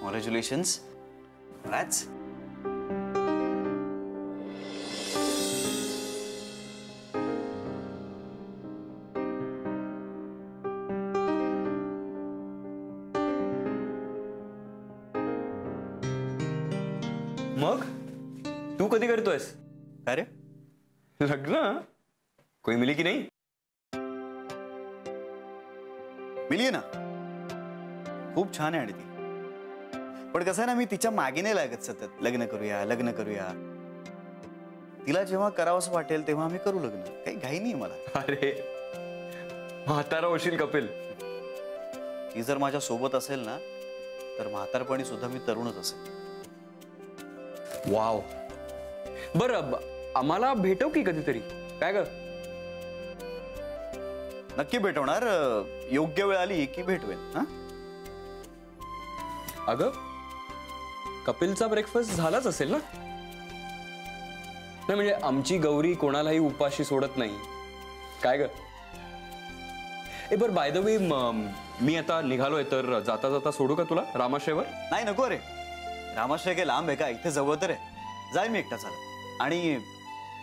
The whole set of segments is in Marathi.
कॉंग्रॅच्युलेशन्स. Congrats. मग तू कधी करतोयस? काय रे लग्न? कोई मिली की नाही? मिली ना, खूप छान आहे आणि ती. पण कसं आहे ना, मी तिच्या मागे नाही लागत सतत लग्न करूया लग्न करूया. तिला जेव्हा करावंसं वाटेल तेव्हा आम्ही करू लग्न. काही घाई नाही मला. अरे म्हातारा होशील कपिल. ती जर माझ्या सोबत असेल ना तर म्हातारपणी सुद्धा मी तरुणच असेल. वाव. बरं आम्हाला भेटव की कधीतरी. काय ग? नक्की भेटवणार. योग्य वेळ आली की भेटवेन. हा अगं कपिलचा ब्रेकफास्ट झालाच असेल ना? नाही म्हणजे आमची गौरी कोणालाही उपाशी सोडत नाही. काय ग? ए बर बाय द वे मी आता निघालोय तर जाता जाता सोडू का तुला रामाश्रयवर? नाही नको रे. रामाश्रय काय लांब आहे का? इथे जवळ तर आहे. जाय मी एकटा चालत. आणि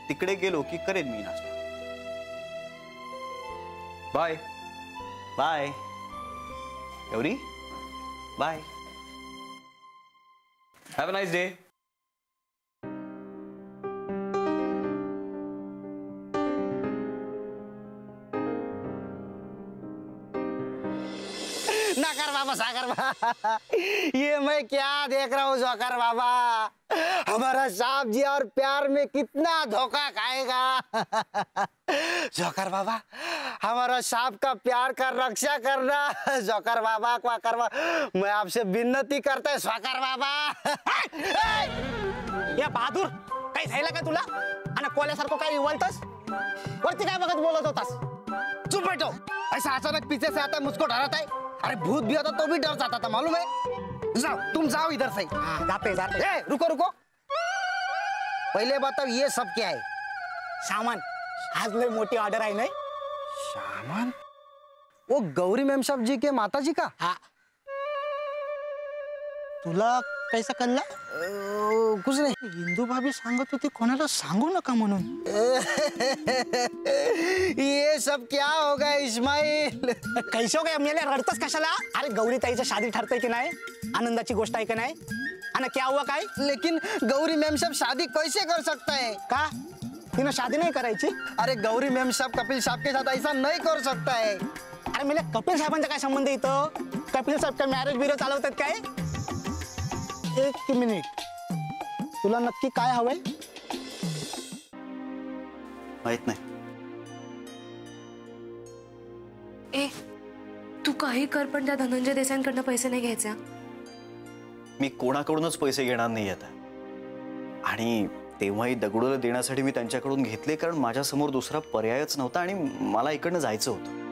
तिकडे गेलो की करेन मी नाश्ता. Bye bye Gauri. Bye. Have a nice day. नकर बाबा सागर बाबा, ये मैं क्या देख रहा हूँ जोकर बाबा. हमारा साहब जी और प्यार में कितना धोखा खाएगा. जोकर बाबा, हमारा साहब का प्यार का रक्षा करना. जोकर बाबा क्वाकर बाबा, मैं आपसे विनती करता है स्वाकर बाबा. या बहादूर, काही झालं का तुला? आणि कोल्यासारखं काही बोलतोस? वरती काय बघत बोलत होतास? चुप बैठो. ऐसा अचानक पीछे से आता है, मुझको डराता है. अरे भूत भी होता तो भी डर जाता था, मालूम है? जाओ तुम जाओ इधर से. जाते जाते. ए रुको रुको, पहले बताओ ये सब क्या है? सामान. आज लय मोटी ऑर्डर आहे नहीं? सामान? वो गौरी मैम साहब जी के माता जी का? हाँ. तुला कैसा कळला? कुछ नहीं. हिंदू भाभी सांगत होती कोणाला सांगू नका म्हणून. ये सब क्या होगा इस्माइल? कैसे हो गया? मेले रडतस कशाला? अरे गौरी ताईचं शादी ठरतंय की नाही? आनंदाची गोष्ट आहे की नाही? आणि क्या हुआ काय? लेकिन गौरी मैम साहब शादी कैसे कर सकता है? का? तिने शादी नहीं करायची? अरे गौरी मैम साहब कपिल साहब के साथ ऐसा नहीं कर सकता है. अरे मेले कपिल साहेबांचा काय संबंध इथं? कपिल साहेब काय मॅरेज ब्युरो चालवतात काय? एक मिनिट, तुला नक्की काय हवंय? माहित नाही. ए तू काही कर पण त्या धनंजय देसाईंकडनं पैसे नाही घ्यायचे. मी कोणाकडूनच पैसे घेणार नाही आता. आणि तेव्हाही दगडूला देण्यासाठी मी त्यांच्याकडून घेतले कारण माझ्या समोर दुसरा पर्यायच नव्हता आणि मला इकडनं जायचं होतं.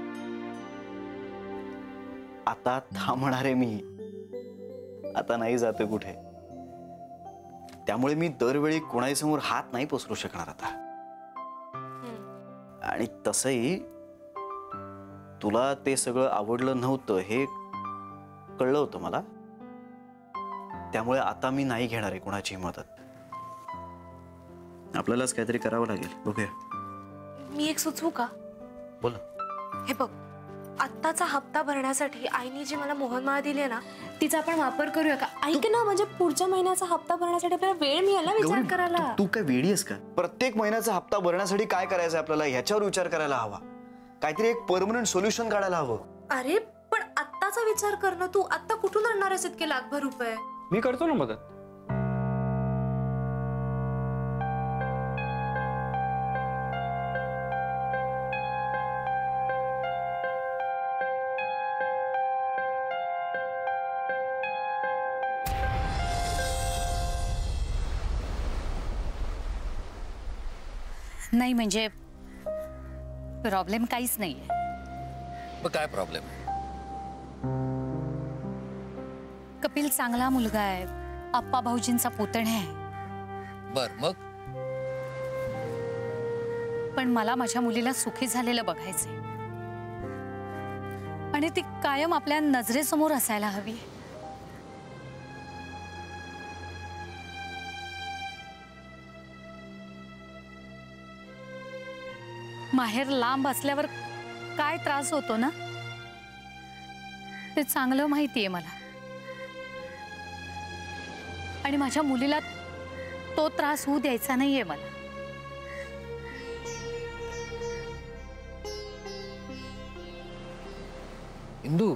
आता थांबणार आहे मी. आता नाही जाते कुठे. त्यामुळे मी दरवेळी कोणाही समोर हात नाही पसरू शकणार आता. आणि तसंही तुला ते सगळं आवडलं नव्हतं हे कळलं होतं मला. त्यामुळे आता मी नाही घेणार आहे कोणाची मदत. आपल्यालाच काहीतरी करावं लागेल. बघूया. मी एक सुचवू का? बोल. हे बघ, आत्ताचा हप्ता भरण्यासाठी आईने जी मला मोहनमाळा दिली आहे ना तिचा आपण वापर करूया का? ऐक ना, म्हणजे पुढच्या महिन्याचा हप्ता भरण्यासाठी आपल्याला वेळ मिळेल ना विचार करायला. तू काय वेडी आहेस का? प्रत्येक महिन्याचा हप्ता भरण्यासाठी काय करायचं आपल्याला ह्याच्यावर विचार करायला हवा. काहीतरी एक परमनंट सोल्युशन काढायला हवं. अरे पण आत्ताचा विचार कर ना. तू आत्ता कुठून आणणार आहेस इतके लाखभर रुपये? मी करतो ना मदत. नाही म्हणजे प्रॉब्लेम काहीच नाहीये. मग काय प्रॉब्लेम आहे? कपिल चांगला मुलगा आहे. आप्पा भाऊजींचा पुतण्या आहे. बर मग? पण मला माझ्या मुलीला सुखी झालेलं बघायचंय आणि ती कायम आपल्या नजरेसमोर असायला हवी. माहेर लांब असल्यावर काय त्रास होतो ना ते चांगलं माहितीये मला, आणि माझ्या मुलीला तो त्रास होऊ द्यायचा नाहीये मला. इंदू,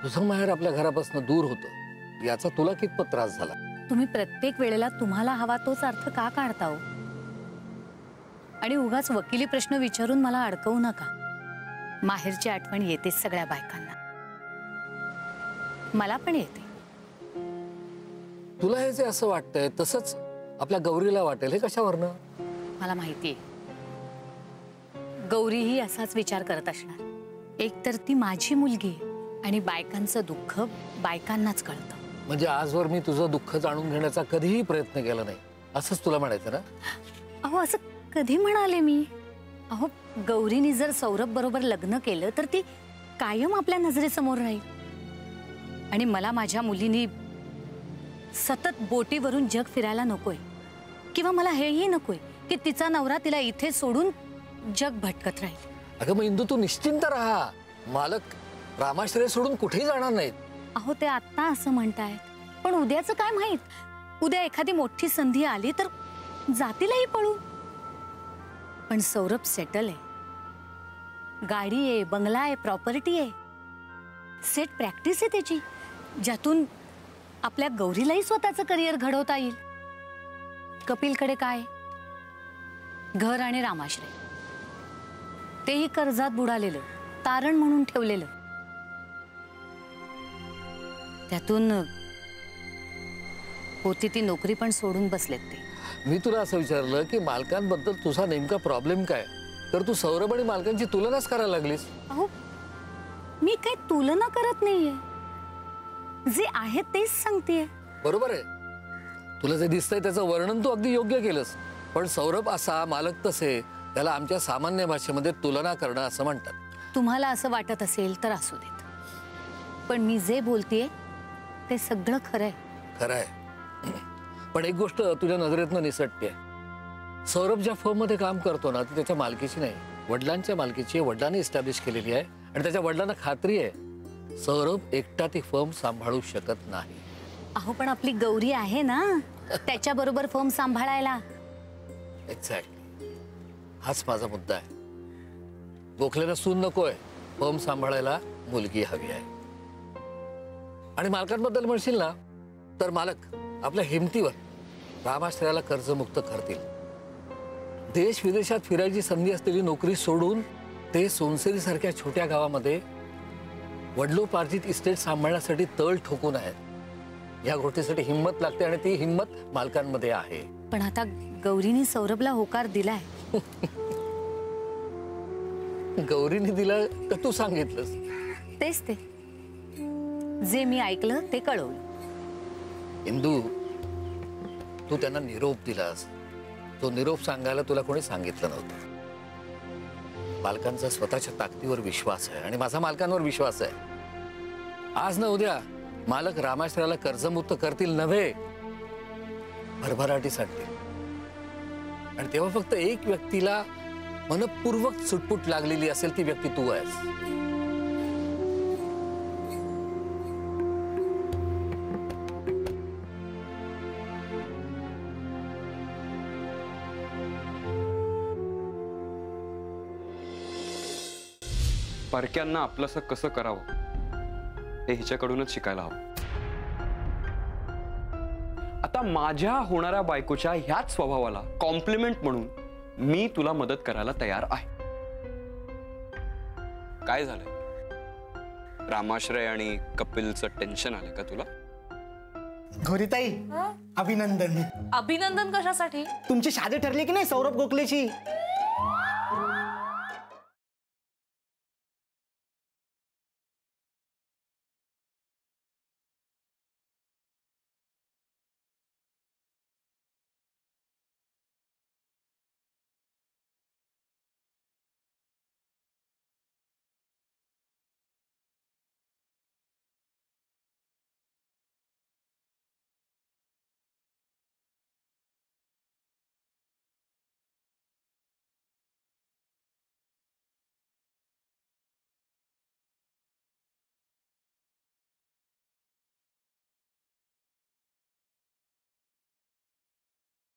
तुझं माहेर आपल्या घरापासून दूर होतं, याचा तुला कितपत त्रास झाला? तुम्ही प्रत्येक वेळेला तुम्हाला हवा तोच अर्थ का काढता हो? आणि उगाच वकिली प्रश्न विचारून मला अडकवू नका. माहेरची आठवण येतेच सगळ्या बायकांना, मला पण येते. तुला हे जे असं वाटतंय तसंच आपल्या गौरीला वाटेल, हे कशावरनं? मला माहितीये गौरीही असाच विचार करत असणार. एकतर ती माझी मुलगी आहे आणि बायकांचं दुःख बायकांनाच कळतं. म्हणजे आजवर मी तुझं दुःख जाणून घेण्याचा कधीही प्रयत्न केला नाही, असंच तुला म्हणायचं ना? अहो असं कधी म्हणाले मी? अहो गौरीने जर सौरभ बरोबर लग्न केलं तर ती कायम आपल्या नजरेसमोर राहील, आणि मला माझ्या मुलीनी सतत बोटीवरून जग फिरायला नकोय, किंवा मला हेही नकोय की तिचा नवरा तिला इथे सोडून जग भटकत राहील. अगं मग इंदू, तू निश्चिंत राहा. मालक रामाश्रय सोडून कुठेही जाणार नाहीत. अहो ते आत्ता असं म्हणतायत, पण उद्याचं काय माहित? उद्या एखादी मोठी संधी आली तर जातीलही पळून. पण सौरभ सेटल आहे, गाडी आहे, बंगला आहे, प्रॉपर्टी आहे, सेट प्रॅक्टिस आहे त्याची, ज्यातून आपल्या गौरीलाही स्वतःचं करिअर घडवता येईल. कपिलकडे काय? घर आणि रामाश्रय, तेही कर्जात बुडालेलं, तारण म्हणून ठेवलेलं. त्यातून होती ती नोकरी पण सोडून बसलेत ते. मी तुला असं विचारलं की मालकांबद्दल तुझा नेमका प्रॉब्लेम काय, तर तू सौरभ आणि मालकांची तुलनाच करायला लागलीस. अहो मी काही तुलना करत नाहीये, जे आहे तेच सांगतेय. बरोबर आहे, तुला जे दिसतंय त्याचं वर्णन तू अगदी योग्य केलंस. पण सौरभ असा, मालक तसे, त्याला आमच्या सामान्य भाषेमध्ये तुलना करणं असं म्हणतात. तुम्हाला असं वाटत असेल तर असू देत, पण मी जे बोलतेय ते सगळं खरंय. खरंय, पण एक गोष्ट तुझ्या नजरेतनं निसटते. सौरभ ज्या फर्म मध्ये काम करतो ना, ती त्याच्या मालकीची नाही, वडिलांच्या मालकीची, वडिलांनी इस्टॅब्लिश केलेली आहे. आणि त्याच्या वडिलांना खात्री आहे सौरभ एकटा ती फर्म सांभाळू शकत नाही. अहो पण आपली गौरी आहे ना, त्याच्या बरोबर फर्म सांभाळायला. एक्झॅक्टली, हाच माझा मुद्दा आहे. गोखलेला सून नकोय, फर्म सांभाळायला मुलगी हवी आहे. आणि मालकांबद्दल म्हणशील ना, तर मालक आपल्या हिमतीवर रामाश्रयाला कर्जमुक्त करतील. देश विदेशात फिरायची संधी असलेली नोकरी सोडून ते सोनसरी सारख्या छोट्या गावामध्ये वडिलोपार्जित इस्टेट सांभाळण्यासाठी तळ ठोकून आहेत. या गोष्टीसाठी हिंमत लागते, आणि ती हिंमत मालकांमध्ये आहे. पण आता गौरीने सौरभला होकार दिलाय. गौरीने दिला का तू सांगितलंस? तेच ते, जे मी ऐकलं ते कळवलं. इंदू, तू त्यांना निरोप दिलास, तो निरोप सांगायला तुला कोणी सांगितलं नव्हतं. मालकांचा स्वतःच्या ताकदीवर विश्वास आहे, आणि माझा मालकांवर विश्वास आहे. आज ना उद्या मालक रामाश्रयाला कर्जमुक्त करतील नव्हे, भरभराटी सांगतील. आणि तेव्हा फक्त एक व्यक्तीला मनपूर्वक सुटपुट लागलेली असेल, ती व्यक्ती तू आहेस. परक्यांना आपलंसं कसं करावं हे हिच्याकडूनच शिकायला हवं. आता माझ्या होणाऱ्या बायकोच्या ह्याच स्वभावाला कॉम्प्लिमेंट म्हणून मी तुला मदत करायला तयार आहे. काय झालंय? रामाश्रय आणि कपिलचं टेन्शन आलंय का तुला? गौरीताई, अभिनंदन. अभिनंदन कशासाठी? तुमची शादी ठरली की नाही सौरभ गोखलेची?